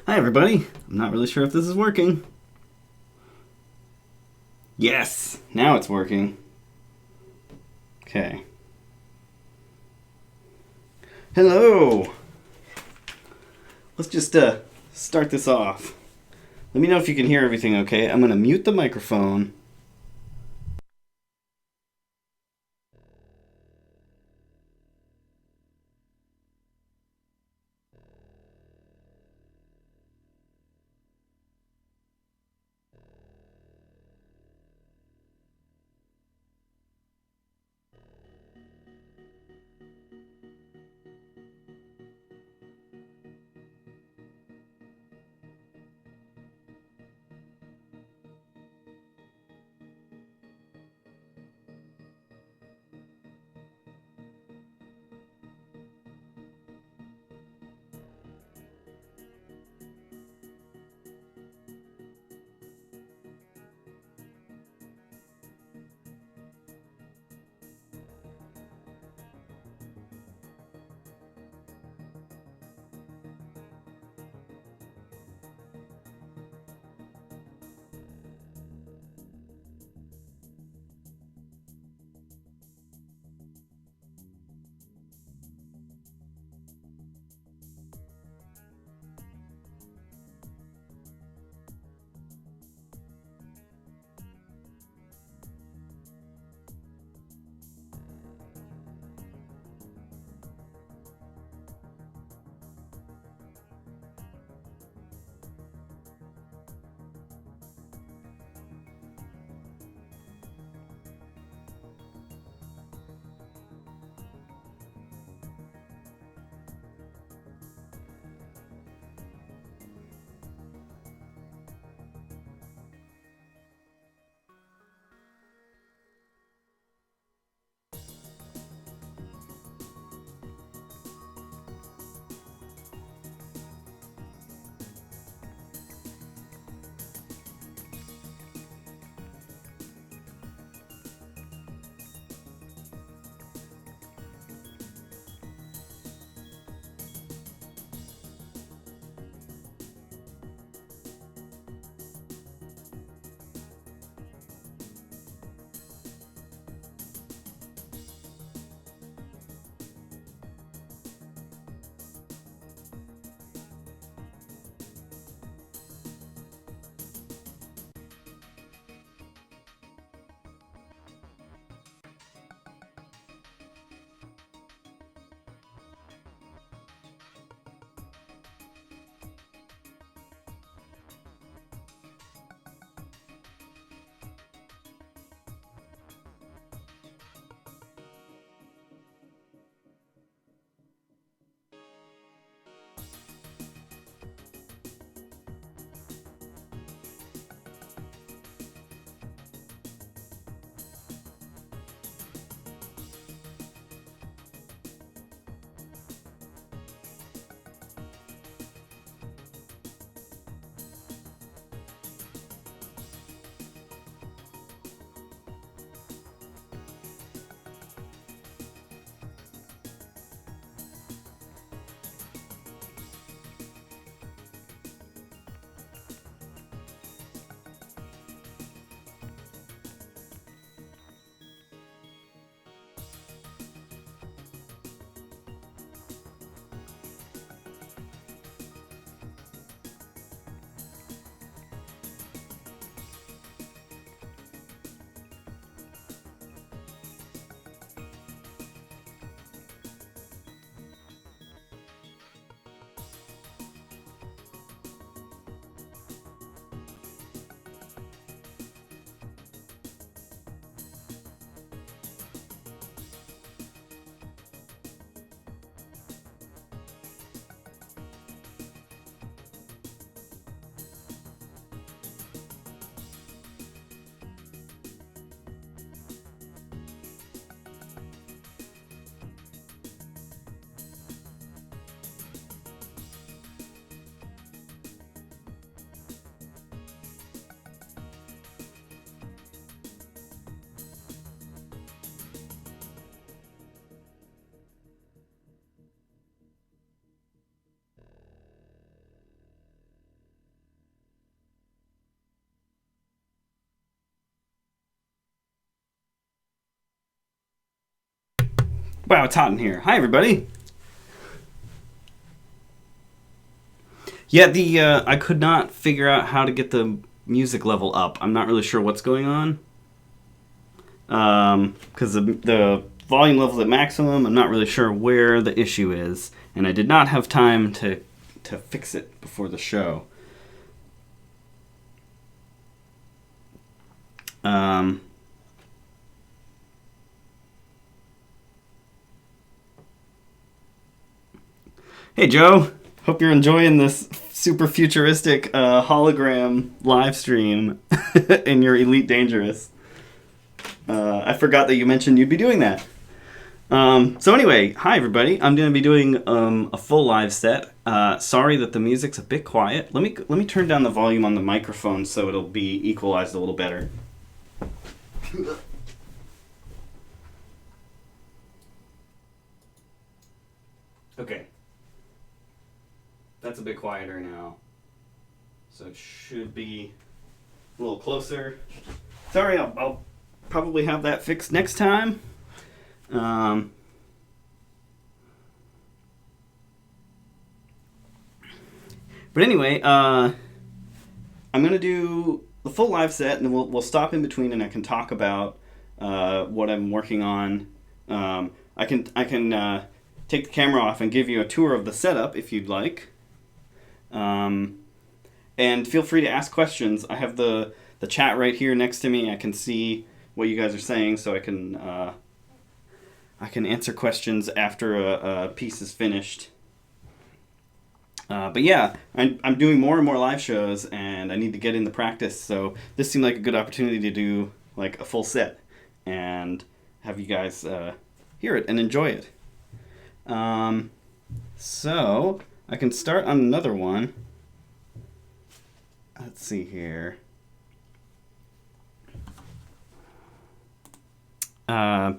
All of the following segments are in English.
Hi, everybody. I'm not really sure if this is working. Yes, now it's working. Okay. Hello. Let's just start this off. Let me know if you can hear everything okay. I'm going to mute the microphone. Wow, it's hot in here. Hi, everybody. Yeah, I could not figure out how to get the music level up. I'm not really sure what's going on. Because the volume level's at maximum. I'm not really sure where the issue is, and I did not have time to fix it before the show. Hey, Joe. Hope you're enjoying this super futuristic hologram live stream in your Elite Dangerous. I forgot that you mentioned you'd be doing that. So anyway, hi everybody. I'm going to be doing a full live set. Sorry that the music's a bit quiet. Let me turn down the volume on the microphone so it'll be equalized a little better. Okay. That's a bit quieter now. So it should be a little closer. Sorry, I'll probably have that fixed next time. But anyway, I'm gonna do the full live set, and then we'll stop in between, and I can talk about what I'm working on. I can take the camera off and give you a tour of the setup if you'd like. And feel free to ask questions. I have the chat right here next to me. I can see what you guys are saying, so I can answer questions after a piece is finished. But yeah, I'm doing more and more live shows, and I need to get in the practice. So this seemed like a good opportunity to do like a full set and have you guys hear it and enjoy it. So I can start on another one. Let's see here. But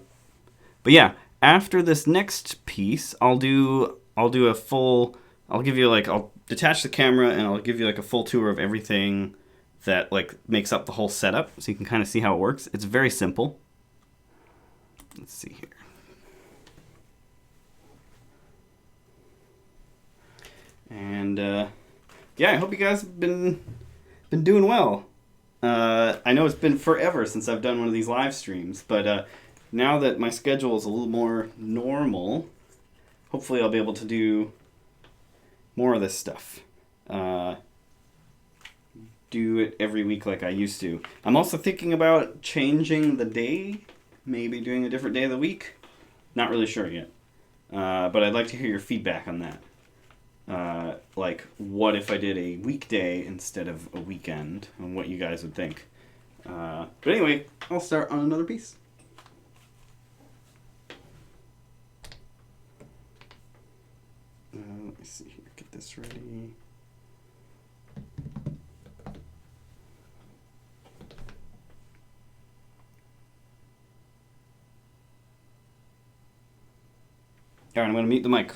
yeah, after this next piece, I'll do a full. I'll give you I'll detach the camera and I'll give you like a full tour of everything that like makes up the whole setup, so you can kind of see how it works. It's very simple. Let's see here. And yeah, I hope you guys have been doing well. I know it's been forever since I've done one of these live streams, but now that my schedule is a little more normal, hopefully I'll be able to do more of this stuff. Do it every week like I used to. I'm also thinking about changing the day, maybe doing a different day of the week. Not really sure yet. But I'd like to hear your feedback on that. Like, what if I did a weekday instead of a weekend, and what you guys would think. But anyway, I'll start on another piece. Let me see here, get this ready. All right, I'm going to mute the mic.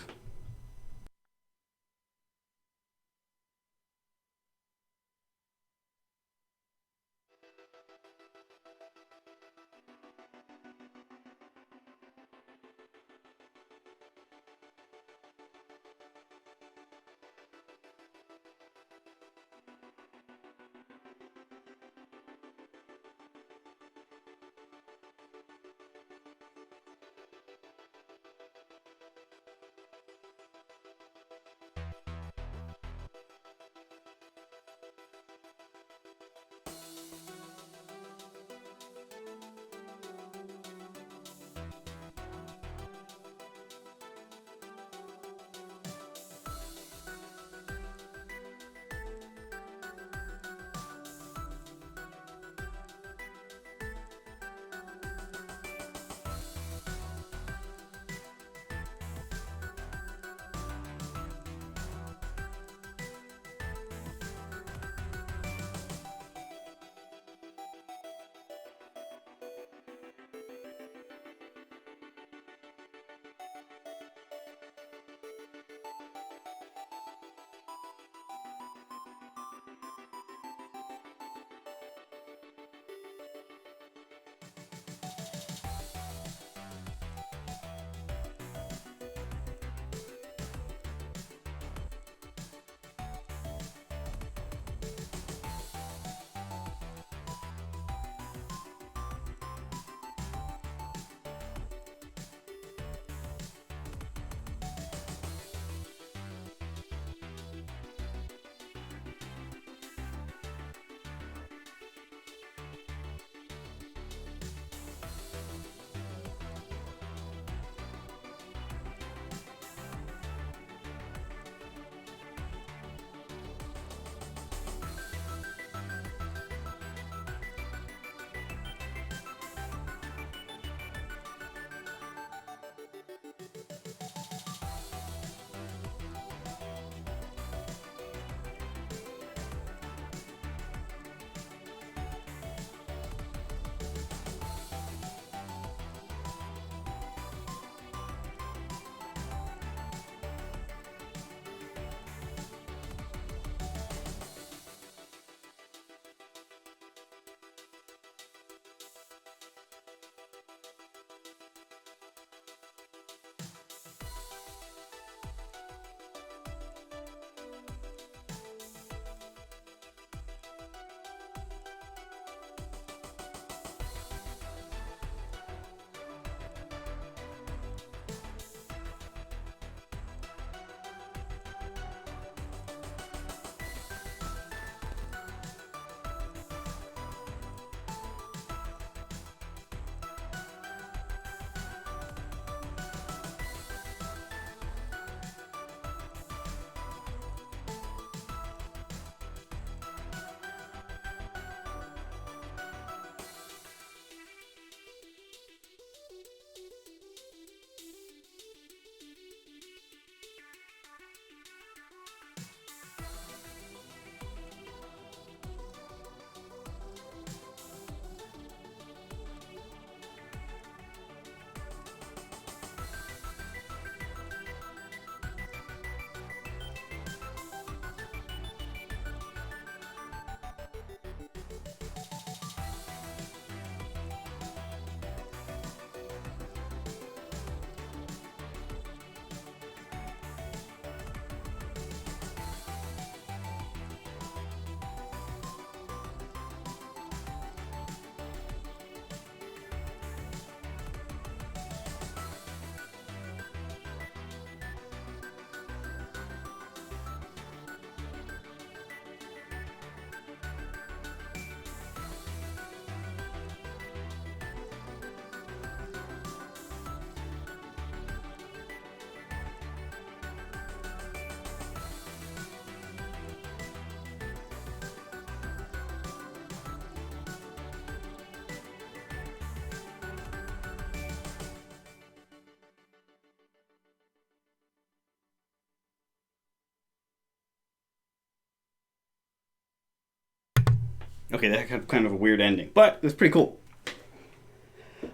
Okay, that had kind of a weird ending, but it was pretty cool.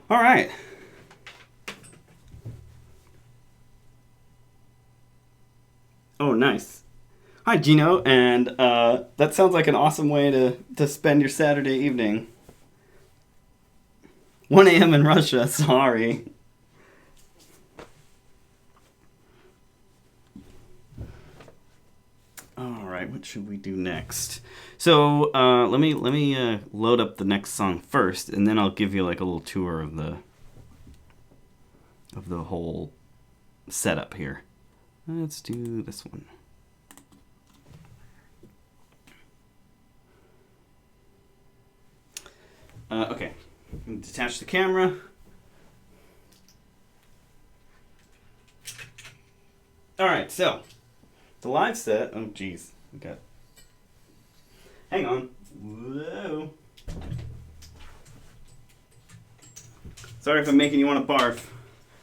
All right. Oh, nice. Hi, Gino, and that sounds like an awesome way to spend your Saturday evening. 1 a.m. in Russia, sorry. All right, what should we do next? So let me load up the next song first, and then I'll give you like a little tour of the whole setup here. Let's do this one. Okay, detach the camera. All right, so the live set. Oh, geez, okay. Hang on. Whoa. Sorry if I'm making you want to barf.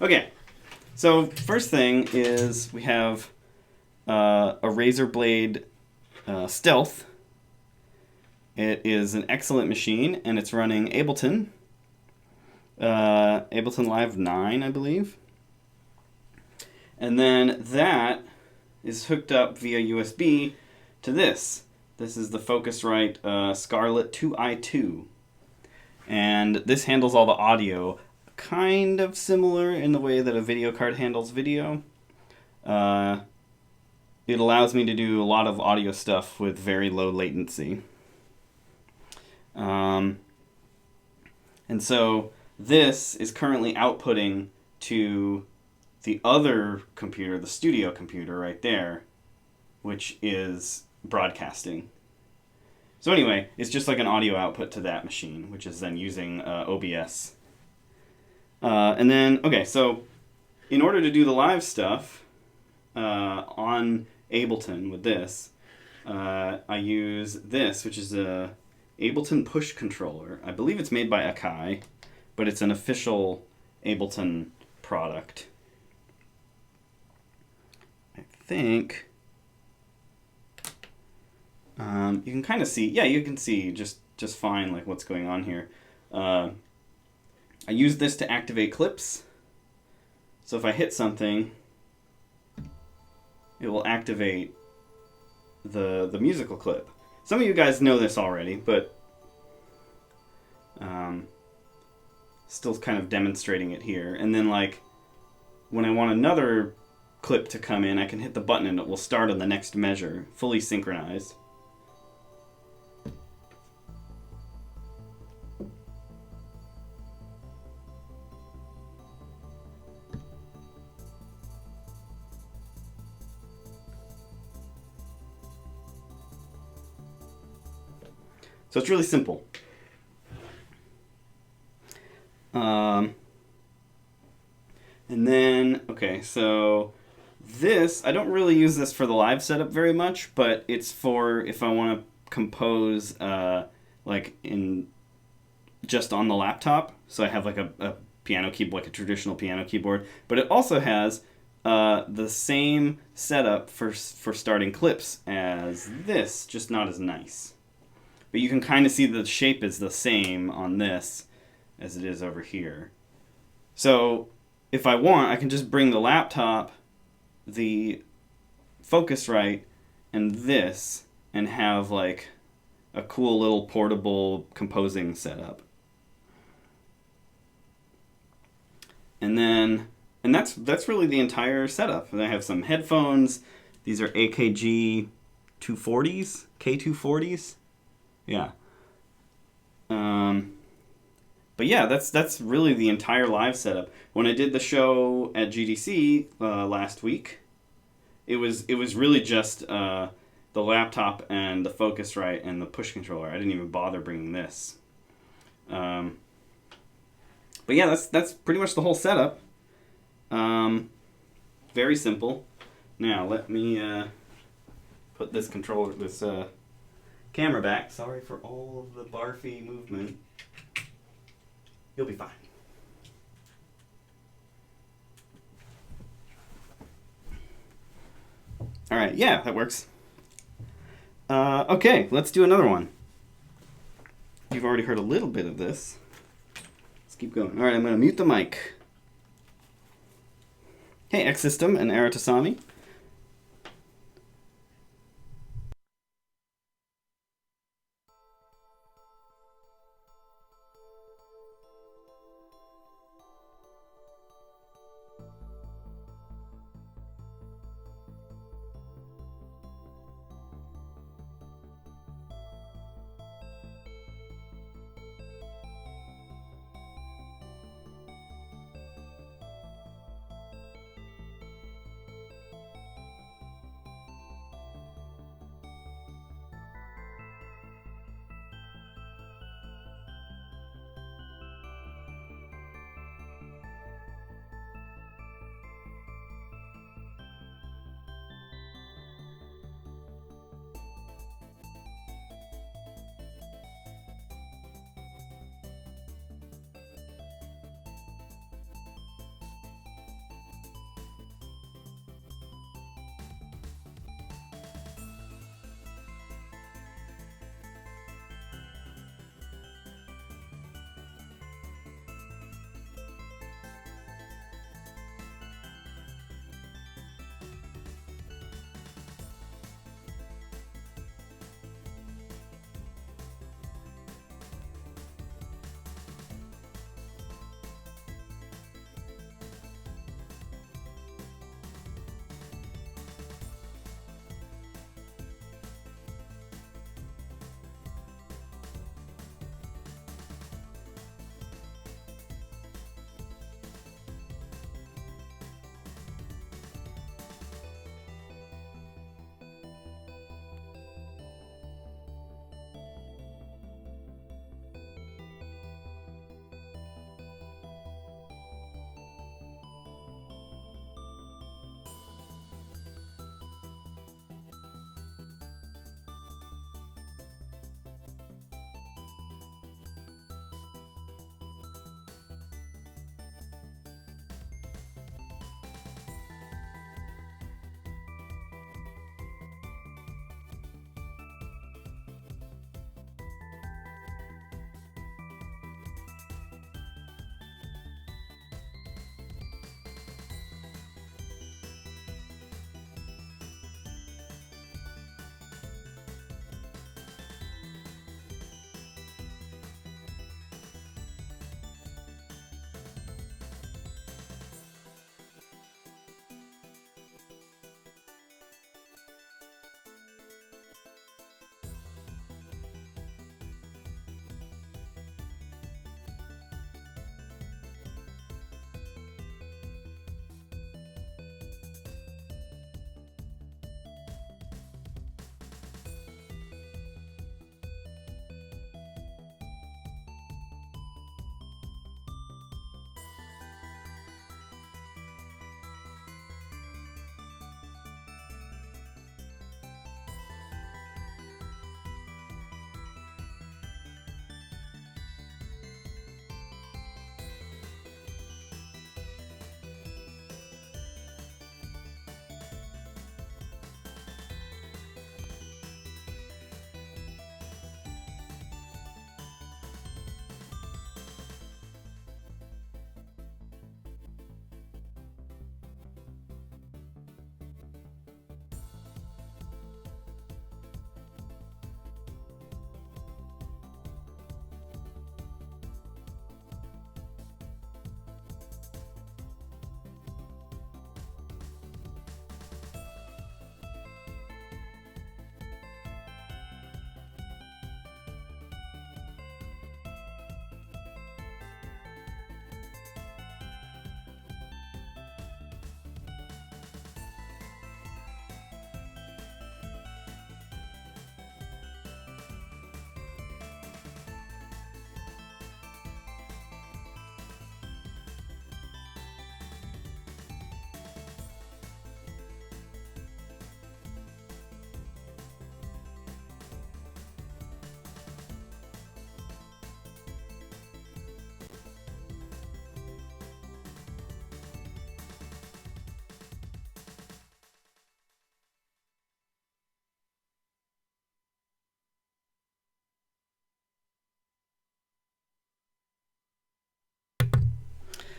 Okay, so first thing is we have a razor blade Stealth. It is an excellent machine, and it's running Ableton. Ableton Live 9, I believe. And then that is hooked up via USB to this. This is the Focusrite Scarlett 2i2. And this handles all the audio, kind of similar in the way that a video card handles video. It allows me to do a lot of audio stuff with very low latency. And so this is currently outputting to the other computer, the studio computer right there, which is broadcasting. So anyway, it's just like an audio output to that machine, which is then using OBS. And then, okay, so in order to do the live stuff on Ableton with this, I use this, which is a Ableton push controller. I believe it's made by Akai, but it's an official Ableton product. I think you can kind of see, yeah, you can see just fine like what's going on here. I use this to activate clips. So if I hit something, it will activate the musical clip. Some of you guys know this already, but still kind of demonstrating it here. And then like when I want another clip to come in, I can hit the button and it will start on the next measure, fully synchronized. So it's really simple. And then, okay, so this, I don't really use this for the live setup very much, but it's for if I want to compose like in just on the laptop. So I have like a piano keyboard, like a traditional piano keyboard, but it also has the same setup for starting clips as this, just not as nice. But you can kind of see the shape is the same on this as it is over here. So if I want, I can just bring the laptop, the Focusrite, and this, and have like a cool little portable composing setup. And then, and that's really the entire setup. And I have some headphones. These are AKG 240s, K240s. Yeah. But yeah, that's really the entire live setup. When I did the show at GDC last week, it was really just the laptop and the Focusrite and the push controller. I didn't even bother bringing this. But yeah, that's pretty much the whole setup. Very simple. Now let me put this controller, this camera back. Sorry for all of the barfy movement. You'll be fine. All right, yeah, that works. Okay, let's do another one. you've already heard a little bit of this. Let's keep going. All right, I'm going to mute the mic. Hey, X System and Aratasami.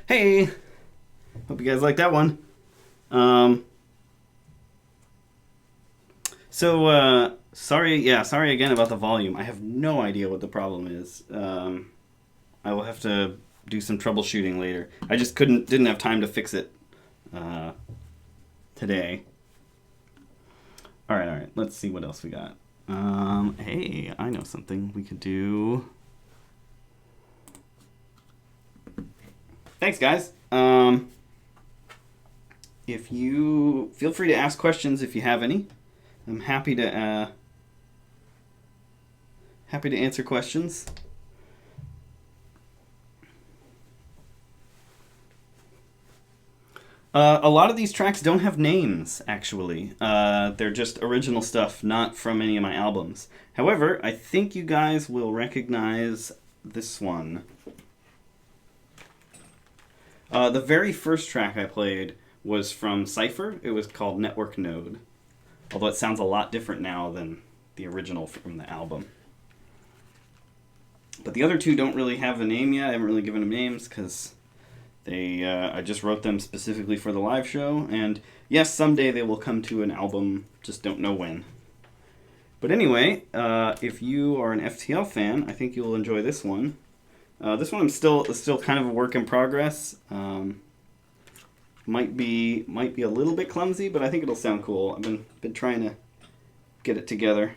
Hey! Hope you guys like that one. Um, sorry again about the volume. I have no idea what the problem is. I will have to do some troubleshooting later. I just didn't have time to fix it uh, today. All right. Let's see what else we got. Hey, I know something we could do. Thanks, guys. If you feel free to ask questions if you have any, I'm happy to answer questions. A lot of these tracks don't have names, actually. They're just original stuff, not from any of my albums. However, I think you guys will recognize this one. The very first track I played was from Cypher. It was called Network Node. Although it sounds a lot different now than the original from the album. But the other two don't really have a name yet. I haven't really given them names because I just wrote them specifically for the live show. And yes, someday they will come to an album, just don't know when. But anyway, if you are an FTL fan, I think you'll enjoy this one. This one is still kind of a work in progress. Might be a little bit clumsy, but I think it'll sound cool. I've been trying to get it together.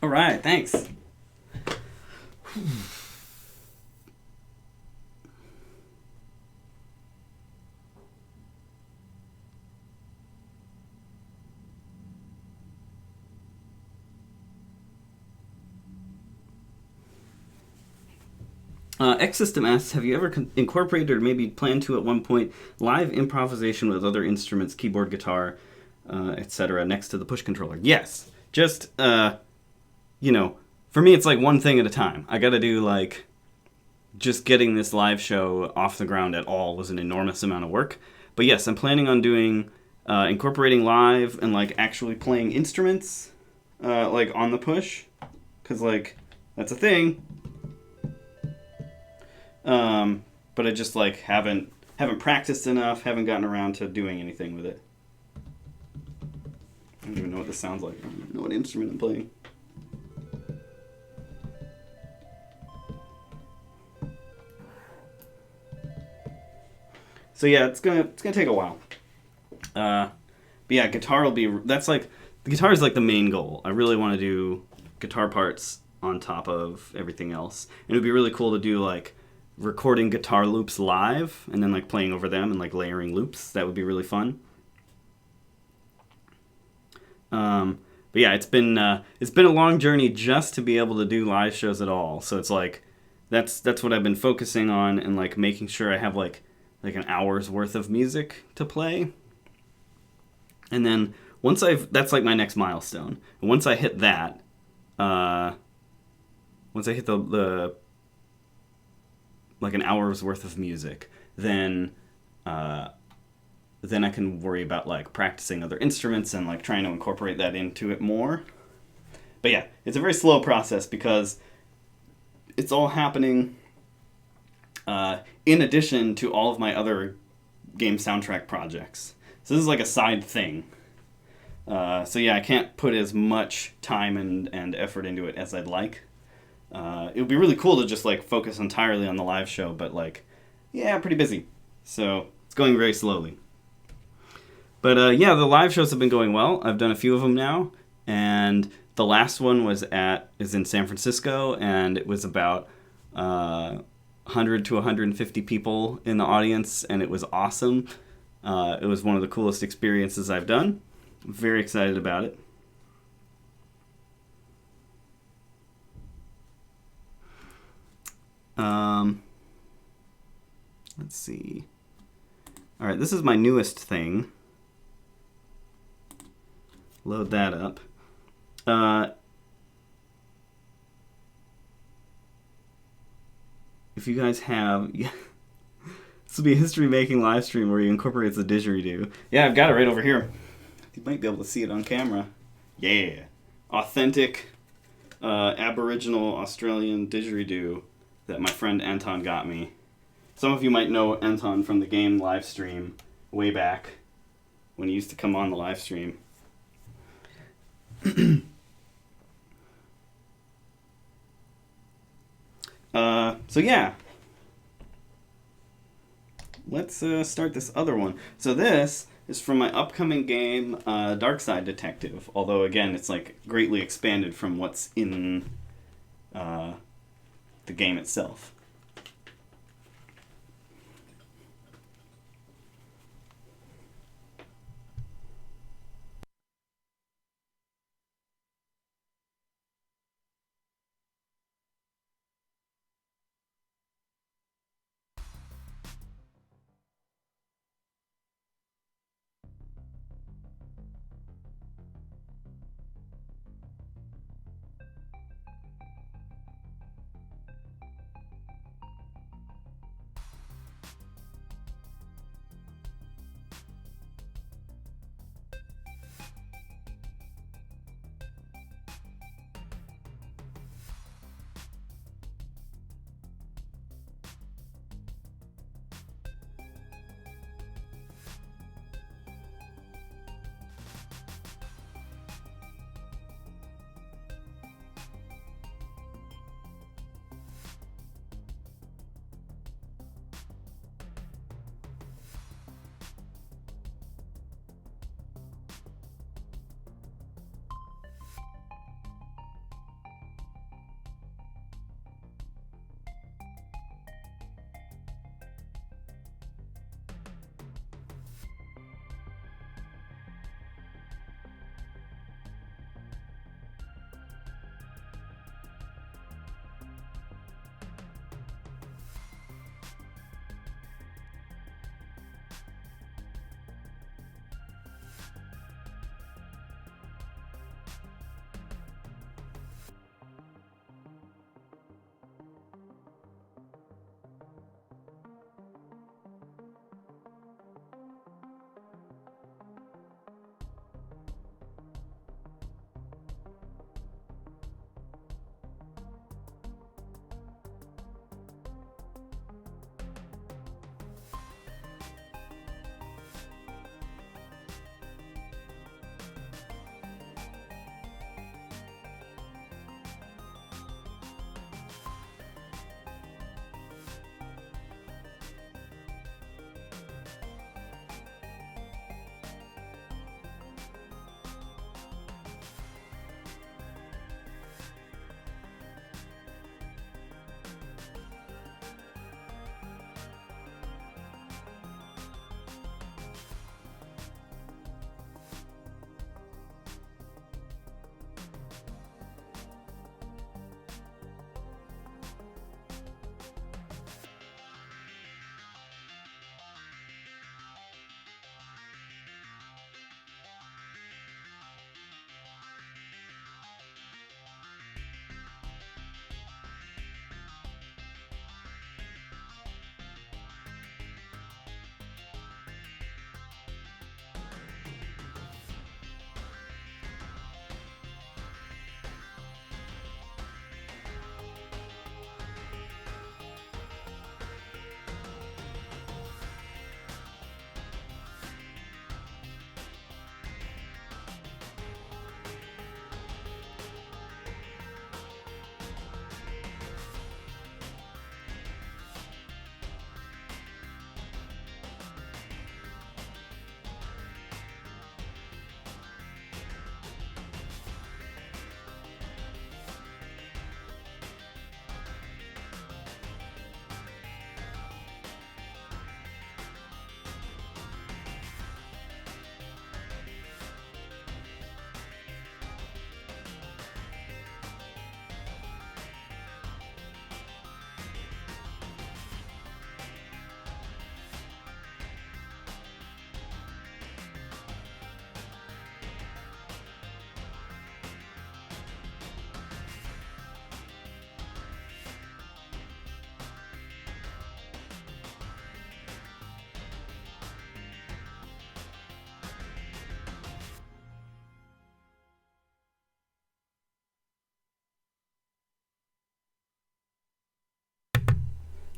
All right, thanks. X System asks, have you ever incorporated or maybe planned to at one point live improvisation with other instruments, keyboard, guitar, etc., next to the push controller? Yes. Just, you know, for me, it's like one thing at a time. I got to do like just getting this live show off the ground at all was an enormous amount of work. But yes, I'm planning on doing incorporating live and like actually playing instruments like on the push, because like that's a thing. But I just like haven't practiced enough, haven't gotten around to doing anything with it. I don't even know what this sounds like. I don't even know what instrument I'm playing. So yeah, it's gonna take a while. But yeah, guitar will be the guitar is like the main goal. I really want to do guitar parts on top of everything else, and it would be really cool to do like recording guitar loops live and then like playing over them and like layering loops. That would be really fun. But yeah, it's been a long journey just to be able to do live shows at all. So it's like that's what I've been focusing on, and like making sure I have like an hour's worth of music to play. And then that's like my next milestone. And once I hit that, once I hit the like an hour's worth of music, then I can worry about like practicing other instruments and like trying to incorporate that into it more. But yeah, it's a very slow process because it's all happening in addition to all of my other game soundtrack projects. So this is like a side thing. So yeah, I can't put as much time and effort into it as I'd like. It would be really cool to just like focus entirely on the live show, but like, yeah, pretty busy. So it's going very slowly. But yeah, the live shows have been going well. I've done a few of them now, and the last one is in San Francisco, and it was about 100 to 150 people in the audience, and it was awesome. It was one of the coolest experiences I've done. I'm very excited about it. Let's see. All right, this is my newest thing. Load that up. If you guys have... this will be a history-making live stream where he incorporates the didgeridoo. Yeah, I've got it right over here. You might be able to see it on camera. Yeah. Authentic Aboriginal Australian didgeridoo that my friend Anton got me. Some of you might know Anton from the game live stream way back when he used to come on the live stream. So yeah, let's start this other one. So this is from my upcoming game, Dark Side Detective. Although again, it's like greatly expanded from what's in the game itself.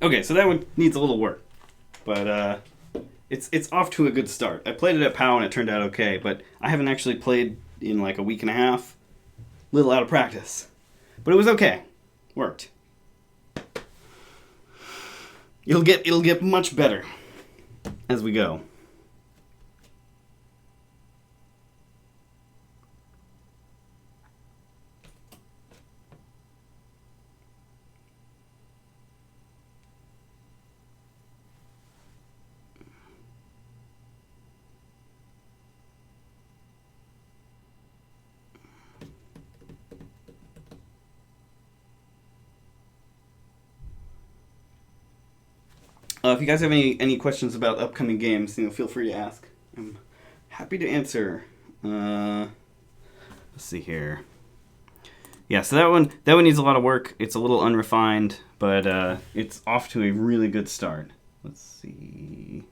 Okay, so that one needs a little work, but it's off to a good start. I played it at POW and it turned out okay, but I haven't actually played in like a week and a half. Little out of practice, but it was okay. Worked. It'll get much better as we go. If you guys have any questions about upcoming games, feel free to ask. I'm happy to answer. Let's see here. Yeah, so that one needs a lot of work. It's a little unrefined, but it's off to a really good start. Let's see.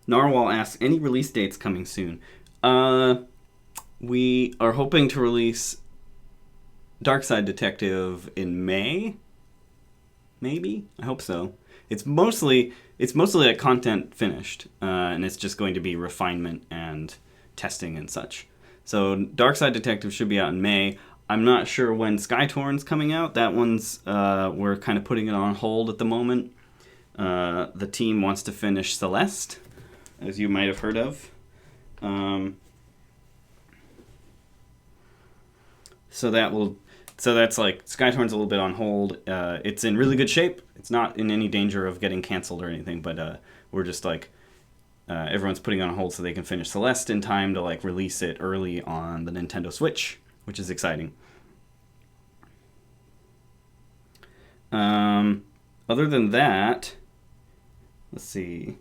Narwhal asks, any release dates coming soon? We are hoping to release Darkside Detective in May. Maybe? I hope so. It's mostly like content finished, and it's just going to be refinement and testing and such. So Darkside Detective should be out in May. I'm not sure when Skytorn's coming out. That one's we're kind of putting it on hold at the moment. The team wants to finish Celeste, as you might have heard of. So that's like Skytorn's a little bit on hold. It's in really good shape. It's not in any danger of getting canceled or anything, but we're just like everyone's putting it on hold so they can finish Celeste in time to like release it early on the Nintendo Switch, which is exciting. Other than that, let's see.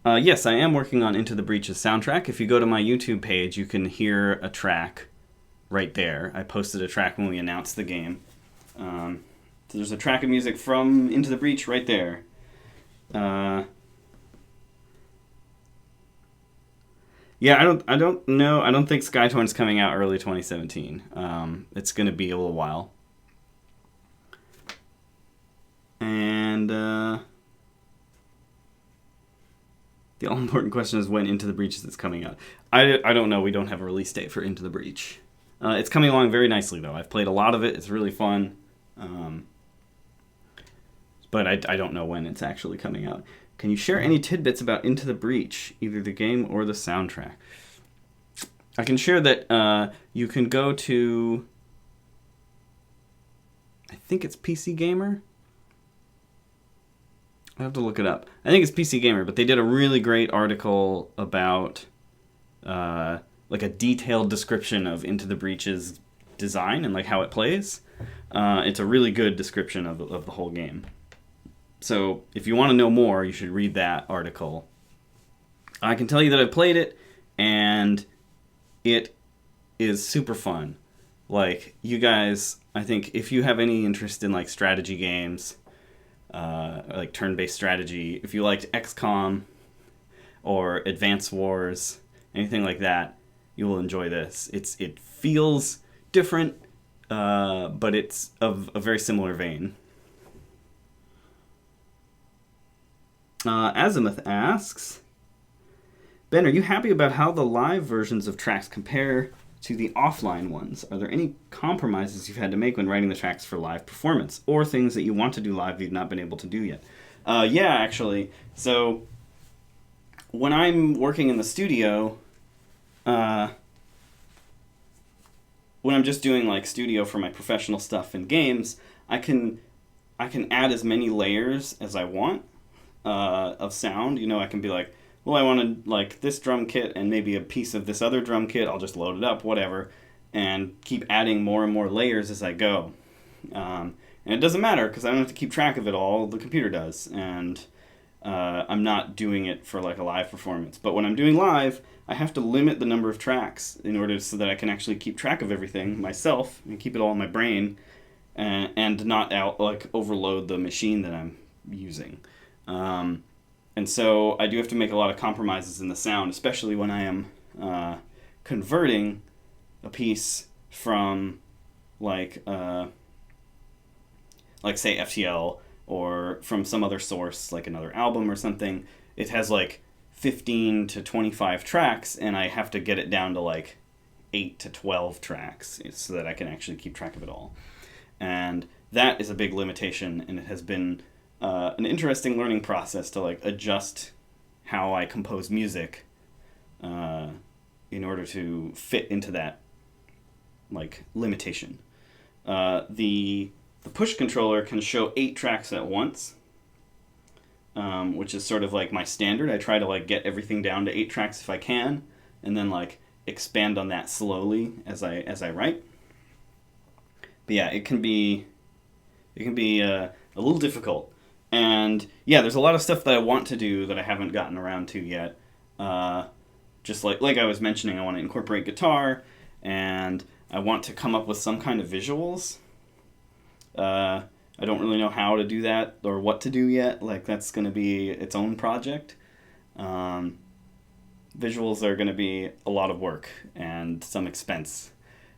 Yes, I am working on Into the Breach's soundtrack. If you go to my YouTube page, you can hear a track right there. I posted a track when we announced the game. So there's a track of music from Into the Breach right there. Yeah, I don't know. I don't think Skytorn's coming out early 2017. It's going to be a little while. And the all-important question is when Into the Breach is coming out. I don't know. We don't have a release date for Into the Breach. It's coming along very nicely, though. I've played a lot of it. It's really fun. But I don't know when it's actually coming out. Can you share any tidbits about Into the Breach, either the game or the soundtrack? I can share that you can go to, I think it's PC Gamer. I have to look it up. I think it's PC Gamer, but they did a really great article about like a detailed description of Into the Breach's design and like how it plays. It's a really good description of the whole game. So if you want to know more, you should read that article. I can tell you that I played it, and it is super fun. Like, you guys, I think if you have any interest in like strategy games, like turn-based strategy, if you liked XCOM or Advance Wars, anything like that, you will enjoy this. It feels different, but it's of a very similar vein. Azimuth asks, Ben, are you happy about how the live versions of tracks compare to the offline ones? Are there any compromises you've had to make when writing the tracks for live performance, or things that you want to do live that you've not been able to do yet? Yeah, actually. So when I'm working in the studio, when I'm just doing like studio for my professional stuff in games, I can add as many layers as I want of sound. You know, I can be like, well, I wanted like this drum kit and maybe a piece of this other drum kit. I'll just load it up, whatever, and keep adding more and more layers as I go. And it doesn't matter because I don't have to keep track of it all. The computer does. And I'm not doing it for like a live performance. But when I'm doing live, I have to limit the number of tracks in order so that I can actually keep track of everything myself and keep it all in my brain, and not like overload the machine that I'm using. And so I do have to make a lot of compromises in the sound, especially when I am converting a piece from like say FTL or from some other source, like another album or something. It has like 15 to 25 tracks, and I have to get it down to like 8 to 12 tracks so that I can actually keep track of it all. And that is a big limitation, and it has been an interesting learning process to like adjust how I compose music in order to fit into that like limitation. The push controller can show 8 tracks at once, which is sort of like my standard. I try to like get everything down to 8 tracks if I can, and then like expand on that slowly as I write. But yeah, it can be a little difficult. And yeah, there's a lot of stuff that I want to do that I haven't gotten around to yet. Just like I was mentioning, I want to incorporate guitar, and I want to come up with some kind of visuals. I don't really know how to do that or what to do yet. Like, that's going to be its own project. Visuals are going to be a lot of work and some expense.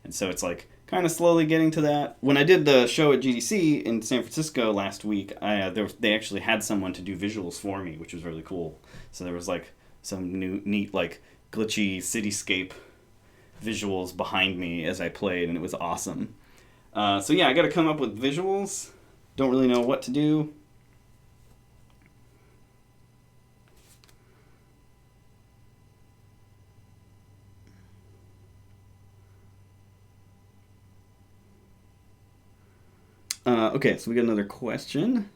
And so it's like kind of slowly getting to that. When I did the show at GDC in San Francisco last week, they actually had someone to do visuals for me, which was really cool. So there was like some neat like glitchy cityscape visuals behind me as I played, and it was awesome. So yeah, I got to come up with visuals. Don't really know what to do. Okay, so we got another question.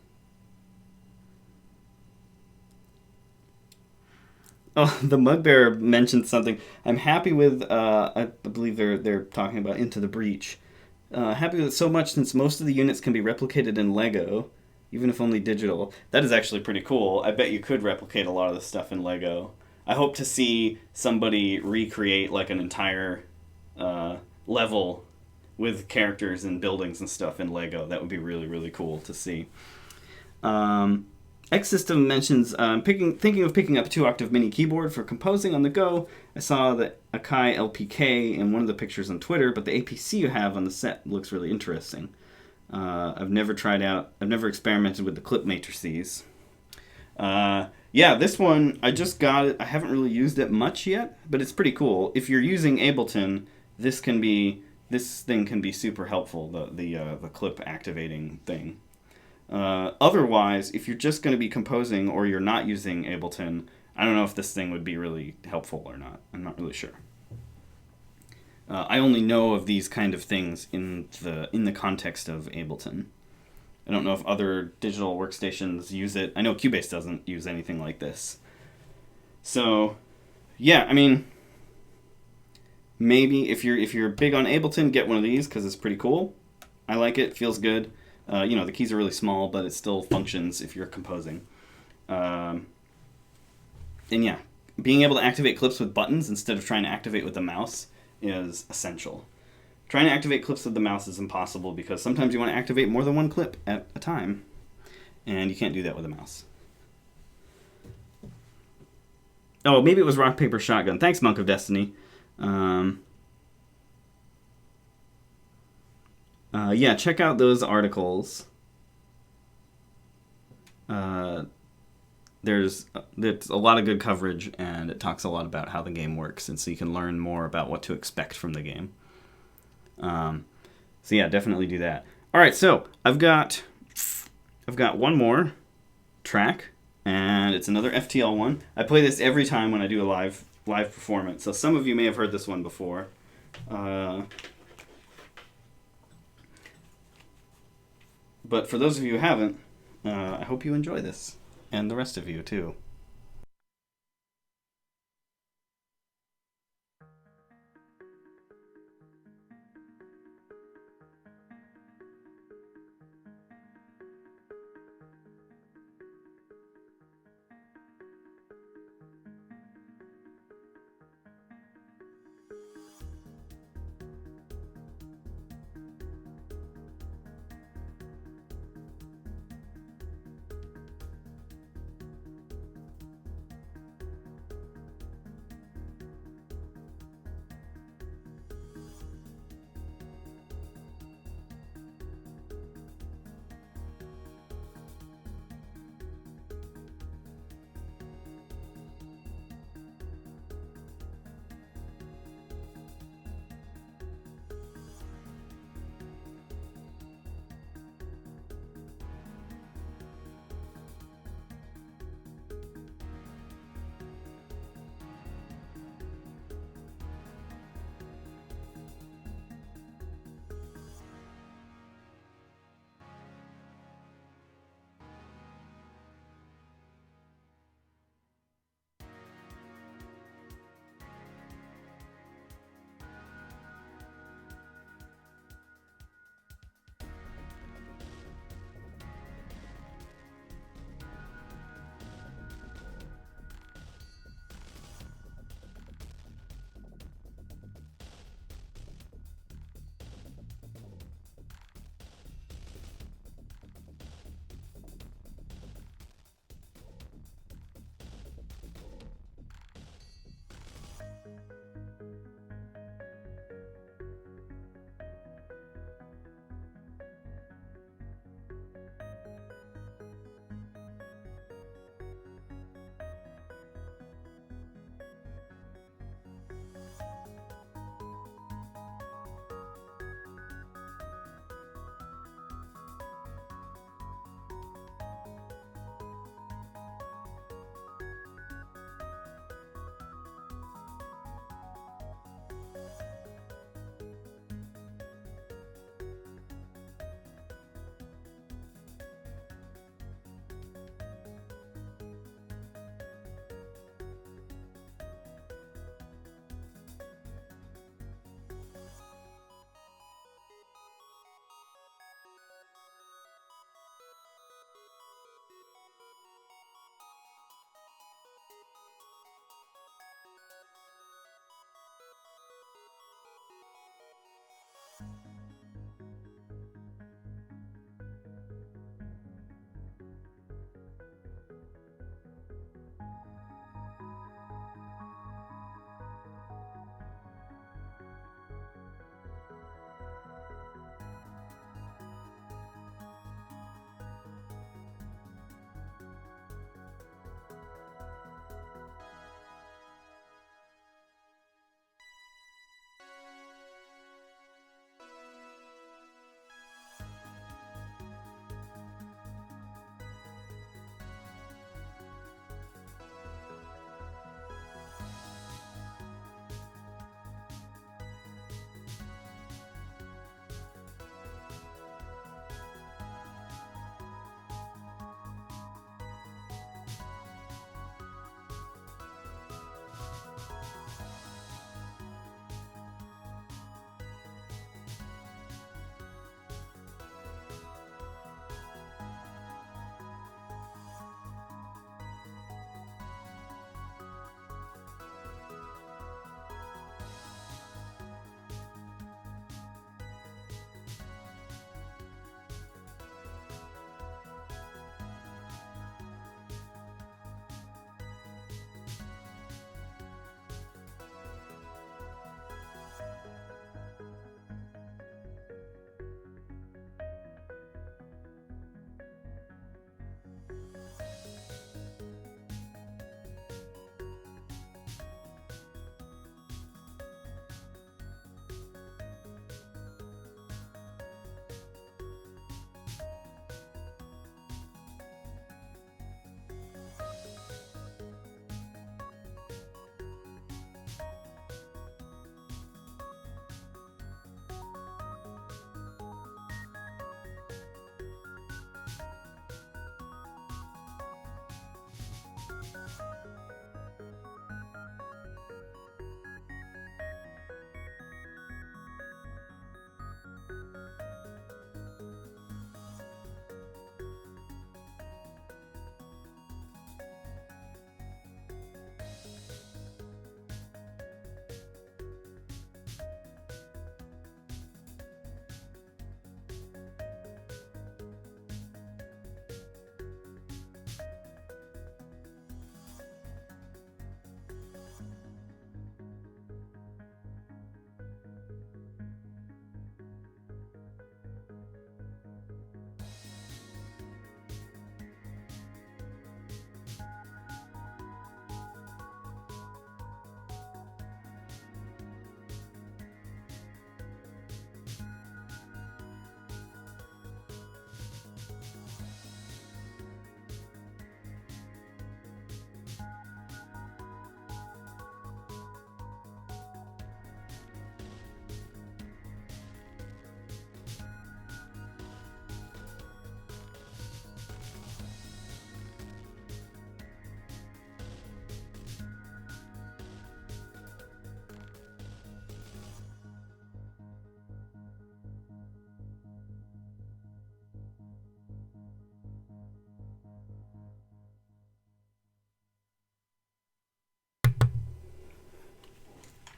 Oh, the Mugbear mentioned something. I'm happy with. I believe they're talking about Into the Breach. Happy with it so much since most of the units can be replicated in Lego, even if only digital. That is actually pretty cool. I bet you could replicate a lot of the stuff in Lego. I hope to see somebody recreate like an entire level with characters and buildings and stuff in Lego. That would be really, really cool to see. X System mentions thinking of picking up a 2-octave mini keyboard for composing on the go. I saw the Akai LPK in one of the pictures on Twitter, but the APC you have on the set looks really interesting. I've never experimented with the clip matrices. Yeah, this one, I just got it. I haven't really used it much yet, but it's pretty cool. If you're using Ableton, this thing can be super helpful, the clip activating thing. Otherwise, if you're just going to be composing or you're not using Ableton, I don't know if this thing would be really helpful or not. I'm not really sure. I only know of these kind of things in the context of Ableton. I don't know if other digital workstations use it. I know Cubase doesn't use anything like this. So, yeah, I mean, maybe if you're big on Ableton, get one of these because it's pretty cool. I like it. Feels good. The keys are really small, but it still functions if you're composing. And yeah, being able to activate clips with buttons instead of trying to activate with the mouse is essential. Trying to activate clips with the mouse is impossible because sometimes you want to activate more than one clip at a time, and you can't do that with a mouse. Oh, maybe it was Rock, Paper, Shotgun. Thanks, Monk of Destiny. Yeah, check out those articles. There's a lot of good coverage, and it talks a lot about how the game works, and so you can learn more about what to expect from the game. So yeah, definitely do that. All right, so I've got one more track, and it's another FTL one. I play this every time when I do a live performance, so some of you may have heard this one before. But for those of you who haven't, I hope you enjoy this, and the rest of you too.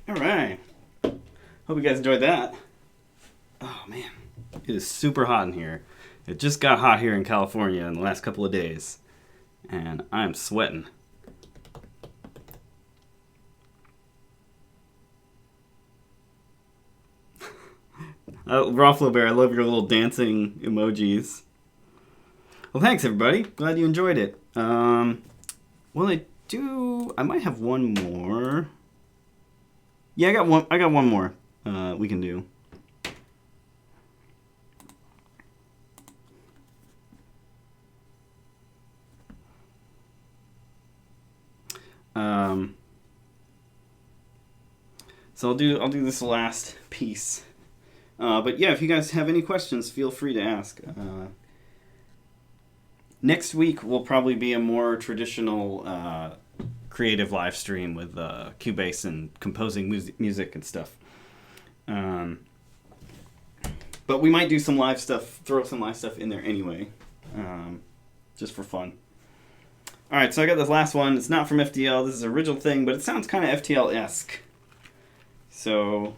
All right. Hope you guys enjoyed that. Oh man, it is super hot in here. It just got hot here in California in the last couple of days, and I'm sweating. Raffalo Bear, I love your little dancing emojis. Well, thanks everybody. Glad you enjoyed it. Well, I might have one more. Yeah, I got one. I got one more. We can do. So I'll do this last piece. But yeah, if you guys have any questions, feel free to ask. Next week will probably be a more traditional creative live stream with Cubase and composing music and stuff. But we might do some live stuff, throw some live stuff in there anyway, just for fun. All right, so I got this last one. It's not from FTL. This is an original thing, but it sounds kind of FTL-esque. So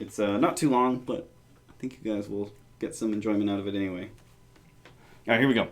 it's not too long, but I think you guys will get some enjoyment out of it anyway. All right, here we go.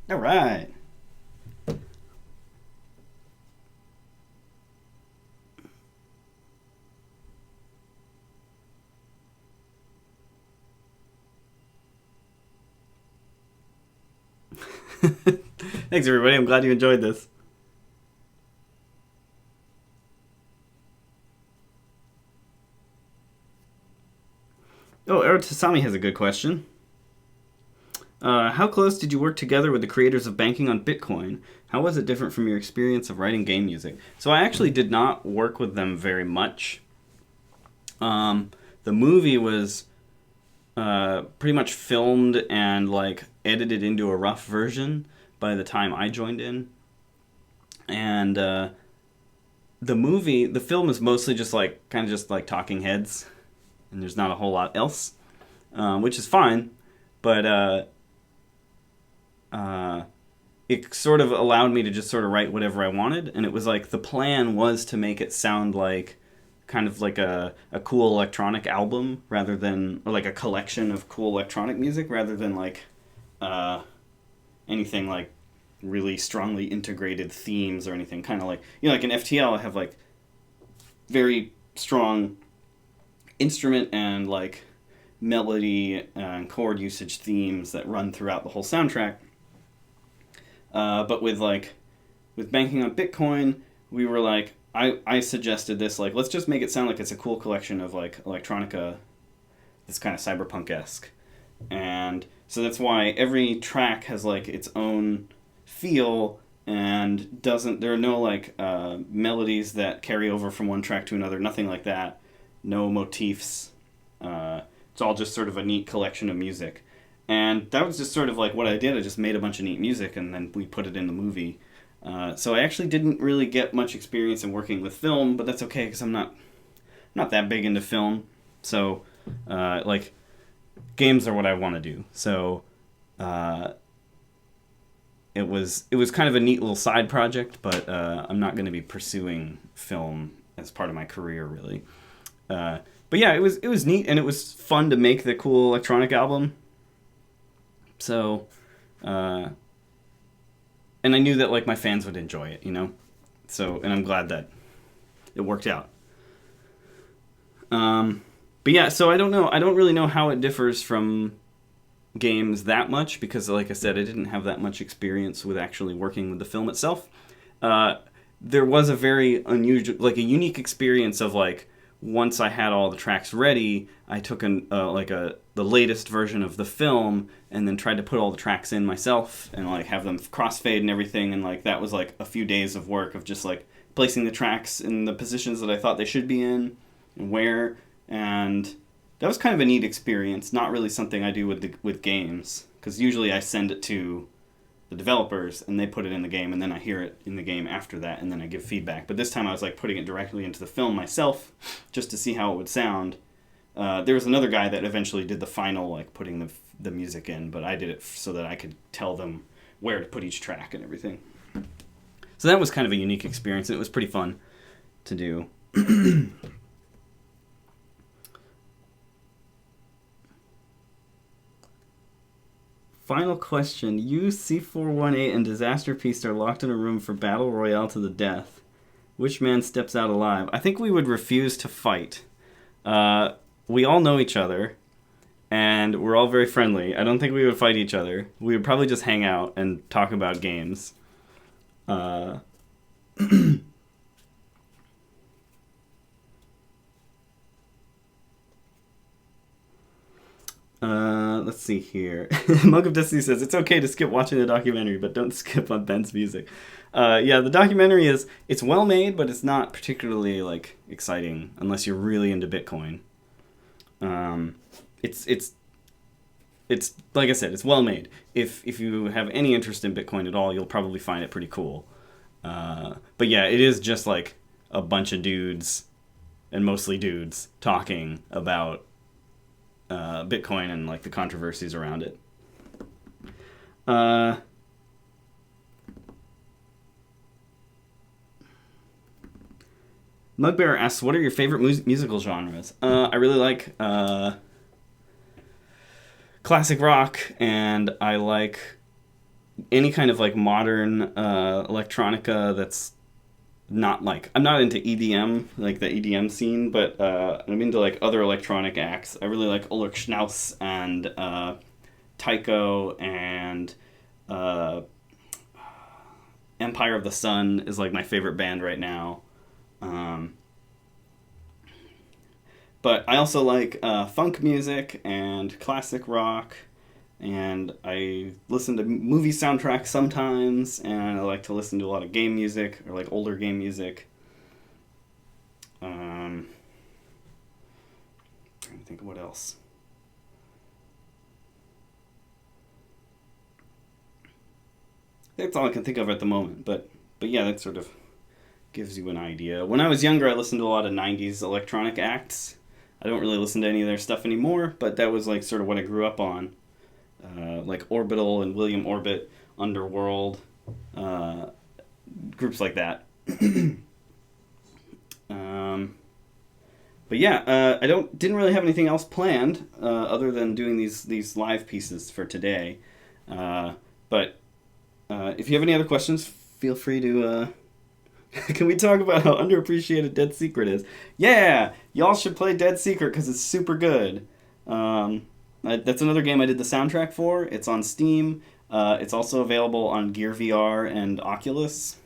All right. Thanks, everybody. I'm glad you enjoyed this. Oh, Eric Tasami has a good question. How close did you work together with the creators of Banking on Bitcoin? How was it different from your experience of writing game music? So I actually did not work with them very much. The movie was pretty much filmed and like edited into a rough version by the time I joined in. And the film is mostly just like kind of just like talking heads, and there's not a whole lot else, which is fine. But it sort of allowed me to just sort of write whatever I wanted, and it was like the plan was to make it sound like kind of like a cool electronic album rather than, or like a collection of cool electronic music rather than like anything like really strongly integrated themes or anything. Kind of like, you know, like in FTL I have like very strong instrument and like melody and chord usage themes that run throughout the whole soundtrack. But with Banking on Bitcoin, we were like, I suggested this, like, let's just make it sound like it's a cool collection of like electronica that's kind of cyberpunk-esque. And so that's why every track has like its own feel and there are no like melodies that carry over from one track to another, nothing like that. No motifs. It's all just sort of a neat collection of music. And that was just sort of like what I did. I just made a bunch of neat music and then we put it in the movie. So I actually didn't really get much experience in working with film, but that's okay because I'm not that big into film. So like games are what I want to do. So it was kind of a neat little side project, but I'm not going to be pursuing film as part of my career really. But yeah, it was neat and it was fun to make the cool electronic album. So, and I knew that like my fans would enjoy it, you know. So, and I'm glad that it worked out. But yeah, so I don't know. I don't really know how it differs from games that much because, like I said, I didn't have that much experience with actually working with the film itself. There was a very unusual, like a unique experience of like, once I had all the tracks ready, I took the latest version of the film and then tried to put all the tracks in myself and like have them crossfade and everything, and like that was like a few days of work of just like placing the tracks in the positions that I thought they should be in and where, and that was kind of a neat experience. Not really something I do with games because usually I send it to the developers and they put it in the game and then I hear it in the game after that and then I give feedback. But this time I was like putting it directly into the film myself just to see how it would sound. There was another guy that eventually did the final like putting the music in, but I did it so that I could tell them where to put each track and everything. So that was kind of a unique experience and it was pretty fun to do. Final question. You, C418, and Disaster Beast are locked in a room for Battle Royale to the death. Which man steps out alive? I think we would refuse to fight. We all know each other, and we're all very friendly. I don't think we would fight each other. We would probably just hang out and talk about games. Let's see here. Monk of Destiny says, it's okay to skip watching the documentary, but don't skip on Ben's music. Yeah, the documentary it's well made, but it's not particularly, like, exciting unless you're really into Bitcoin. It's like I said, it's well made. If you have any interest in Bitcoin at all, you'll probably find it pretty cool. But yeah, it is just, like, a bunch of dudes, and mostly dudes, talking about Bitcoin and like the controversies around it. Mugbear asks, what are your favorite musical genres? I really like classic rock, and I like any kind of like modern electronica that's not like, I'm not into EDM, like the EDM scene, but I'm into like other electronic acts. I really like Ulrich Schnauz and Tycho, and uh, Empire of the Sun is like my favorite band right now. Um, but I also like funk music and classic rock, and I listen to movie soundtracks sometimes, and I like to listen to a lot of game music, or like older game music. Trying to think of what else. That's all I can think of at the moment, but yeah, that sort of gives you an idea. When I was younger, I listened to a lot of 90s electronic acts. I don't really listen to any of their stuff anymore, but that was like sort of what I grew up on. Like Orbital and William Orbit, Underworld, uh, groups like that. um, but yeah, I didn't really have anything else planned other than doing these live pieces for today. But if you have any other questions, feel free to. Can we talk about how underappreciated Dead Secret is? Yeah, y'all should play Dead Secret because it's super good. That's another game I did the soundtrack for. It's on Steam. It's also available on Gear VR and Oculus.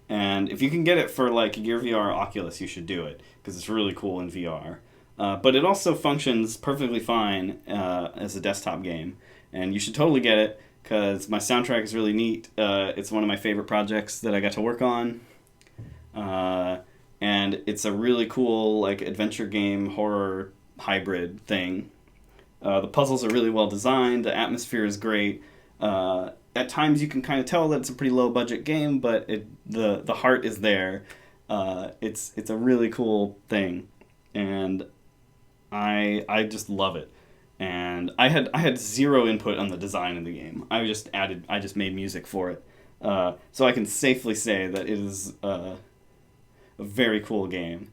And if you can get it for like Gear VR or Oculus, you should do it because it's really cool in VR. But it also functions perfectly fine as a desktop game, and you should totally get it because my soundtrack is really neat. It's one of my favorite projects that I got to work on. And it's a really cool like adventure game horror hybrid thing. The puzzles are really well designed. The atmosphere is great. At times you can kind of tell that it's a pretty low budget game, but the heart is there. It's a really cool thing, and I just love it. And I had zero input on the design of the game. I just made music for it. So I can safely say that it is a very cool game,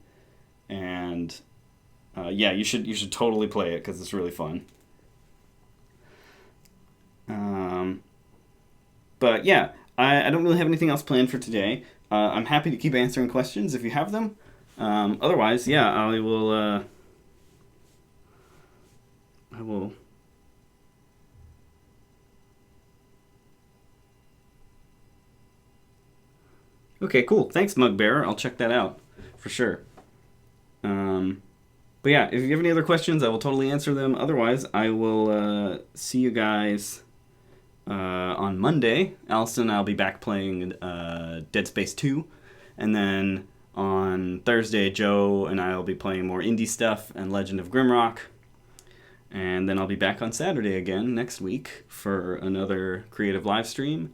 and yeah, you should totally play it because it's really fun. But yeah, I don't really have anything else planned for today. I'm happy to keep answering questions if you have them. Otherwise, yeah, I will. I will. Okay, cool. Thanks, Mugbearer. I'll check that out for sure. Um, but yeah, if you have any other questions, I will totally answer them. Otherwise, I will see you guys on Monday. Allison and I'll be back playing Dead Space 2. And then on Thursday, Joe and I will be playing more indie stuff and Legend of Grimrock. And then I'll be back on Saturday again next week for another creative live stream.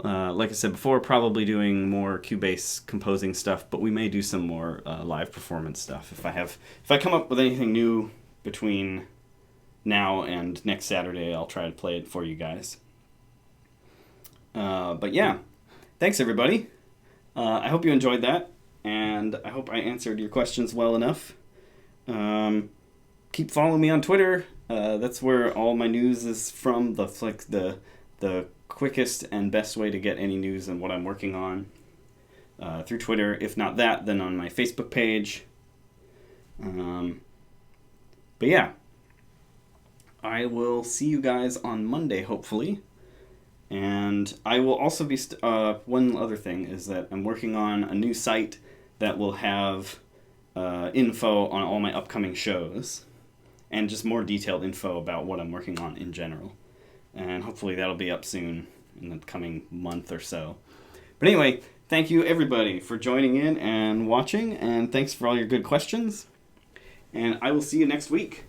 Like I said before, probably doing more Cubase composing stuff, but we may do some more live performance stuff if I come up with anything new between now and next Saturday. I'll try to play it for you guys. But yeah, thanks everybody. I hope you enjoyed that, and I hope I answered your questions well enough. Keep following me on Twitter. That's where all my news is from. That's like the quickest and best way to get any news on what I'm working on through Twitter. If not that, then on my Facebook page. But yeah, I will see you guys on Monday, hopefully. And I will also be... one other thing is that I'm working on a new site that will have info on all my upcoming shows and just more detailed info about what I'm working on in general. And hopefully that'll be up soon in the coming month or so. But anyway, thank you everybody for joining in and watching, and thanks for all your good questions. And I will see you next week.